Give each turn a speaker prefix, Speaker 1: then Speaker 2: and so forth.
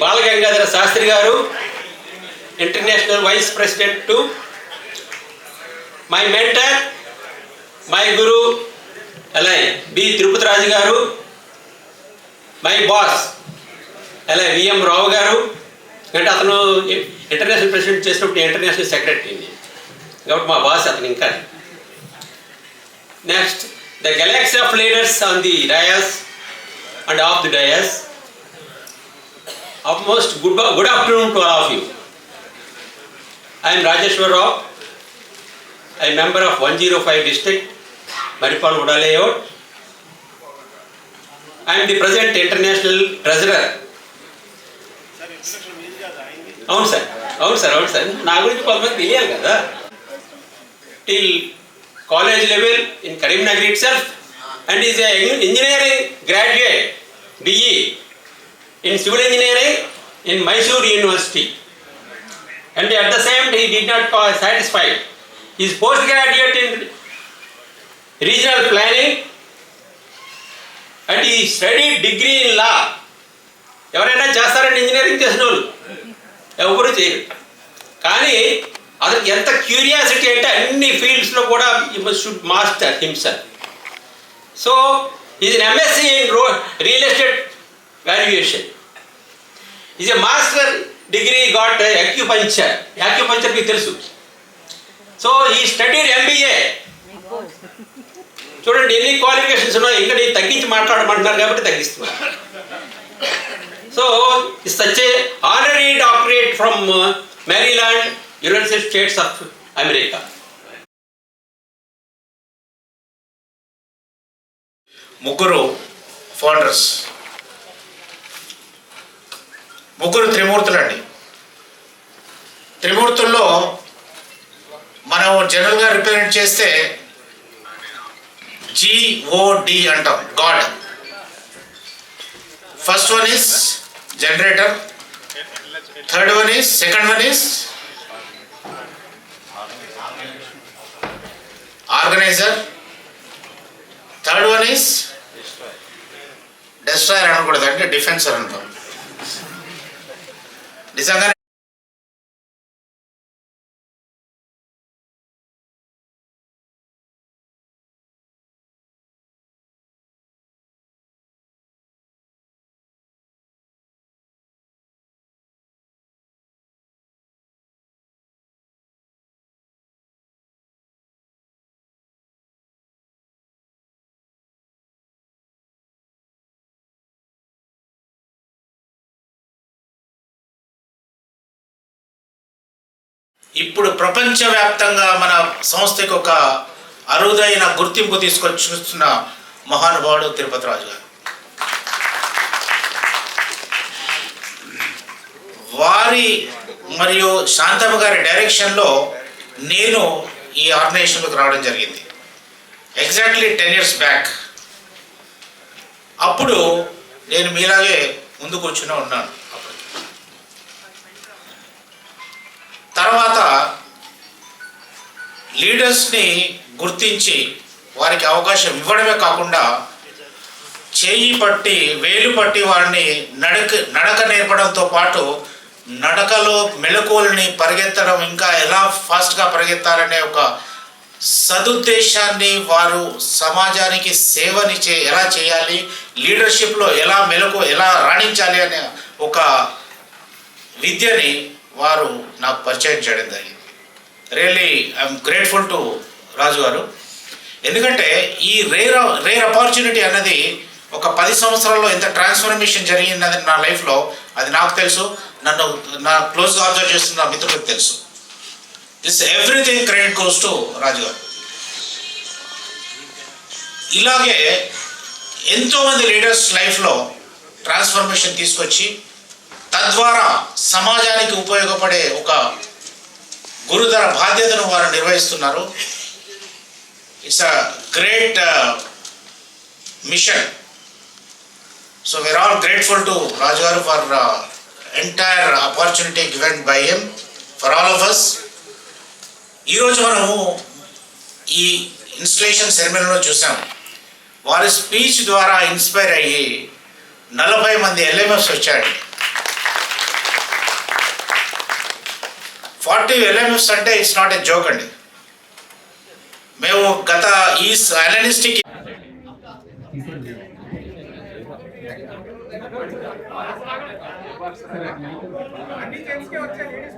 Speaker 1: Balagangadhara Sastri garu, international vice president to my mentor, my guru L I B Tirupati Raju garu, my boss L I V M Rao garu. అంటే అతను international president చేసినప్పుడు international సెక్రటరీని కాబట్టి మా బాస్ అతను. ఇంకా next the Galaxy of leaders on the dais and of the dais. Upmost good afternoon to all of you. I am Rajeshwar Rao. I am member of 105 district, Maripal Uda layout. I am the present international treasurer. అవును sir నా గురించి కొంతమంది తెలియాలి కదా. Till college level in Karimnagar it self and is engineering graduate BE in civil engineering in Mysore University, and at the same he did not satisfied. He is postgraduate in regional planning and he studied degree in law. ఎవరైనా చేస్తారండి engineering చేసిన వాళ్ళు? ఎవరు చేయరు. కానీ అతనికి ఎంత curiosity అంటే అన్ని ఫీల్డ్స్లో కూడా should master himself. So is an MSc in real estate valuation. Is a master degree got acupuncture. Acupuncture మీకు తెలుసు. సో ఈ స్టడీడ్ MBA. చూడండి ఎన్ని క్వాలిఫికేషన్స్ ఉన్నాయి. ఇంకా నేను తగ్గించి మాట్లాడమంటున్నారు కాబట్టి తగ్గిస్తున్నా. So such a honorary doctorate from Maryland United States of America.
Speaker 2: ముగ్గురు ఫౌండర్స్, ముగ్గురు త్రిమూర్తులండి. త్రిమూర్తుల్లో మనం జనరల్గా రిప్రజెంట్ చేస్తే GOD అంటాం, god. First one is generator, second one is organizer, third one is destroyer అనకూడదు, అంటే డిఫెన్సర్ అంటాం. నిజంగా ఇప్పుడు ప్రపంచవ్యాప్తంగా మన సంస్థకి ఒక అరుదైన గుర్తింపు తీసుకొచ్చి చూస్తున్న మహానుభావుడు తిరుపతి రాజు గారు. వారి మరియు శాంతమ్మ గారి డైరెక్షన్లో నేను ఈ ఆర్గనైజేషన్లోకి రావడం జరిగింది. Exactly 10 years back. అప్పుడు నేను మీలాగే ముందు కూర్చుని ఉన్నాను. తర్వాత లీడర్స్ని గుర్తించి వారికి అవకాశం ఇవ్వడమే కాకుండా చేయి పట్టి వేలు పట్టి వారిని నడక నేర్పడంతో పాటు నడకలో మెలకువలని పరిగెత్తడం, ఇంకా ఎలా ఫాస్ట్గా పరిగెత్తాలనే ఒక సదుద్దేశాన్ని, వారు సమాజానికి సేవని ఎలా చేయాలి, లీడర్షిప్లో ఎలా రాణించాలి అనే ఒక విద్యని వారు నాకు పరిచయం చేయడం జరిగింది. Really I'm grateful to Raju గారు. ఎందుకంటే ఈ రేర్ ఆపర్చునిటీ అన్నది ఒక 10 సంవత్సరాల్లో ఎంత ట్రాన్స్ఫర్మేషన్ జరిగిందన్నది నా లైఫ్లో, అది నాకు తెలుసు, నన్ను నా క్లోజ్గా అబ్జర్వ్ చేస్తున్న నా మిత్రులకు తెలుసు. This everything credit goes to Raju garu. ఇలాగే ఎంతోమంది లీడర్స్ లైఫ్లో ట్రాన్స్ఫర్మేషన్ తీసుకొచ్చి తద్వారా సమాజానికి ఉపయోగపడే ఒక గురుతర బాధ్యతను వారు నిర్వహిస్తున్నారు. It's a great mission. So we are all grateful to Raju garu for entire opportunity given by him for all of us. ఈరోజు మనము ఈ ఇన్స్టలేషన్ సెరమనీలో చూసాము. వారి స్పీచ్ ద్వారా ఇన్స్పైర్ అయ్యి 40 మంది LMFs వచ్చారు. 40 LMFs అంటే ఇట్స్ నాట్ ఏ జోక్ అండి. మేము గత ఈ అనలిస్టిక్
Speaker 3: అన్ని జెంట్స్కే వచ్చాయి, లేడీస్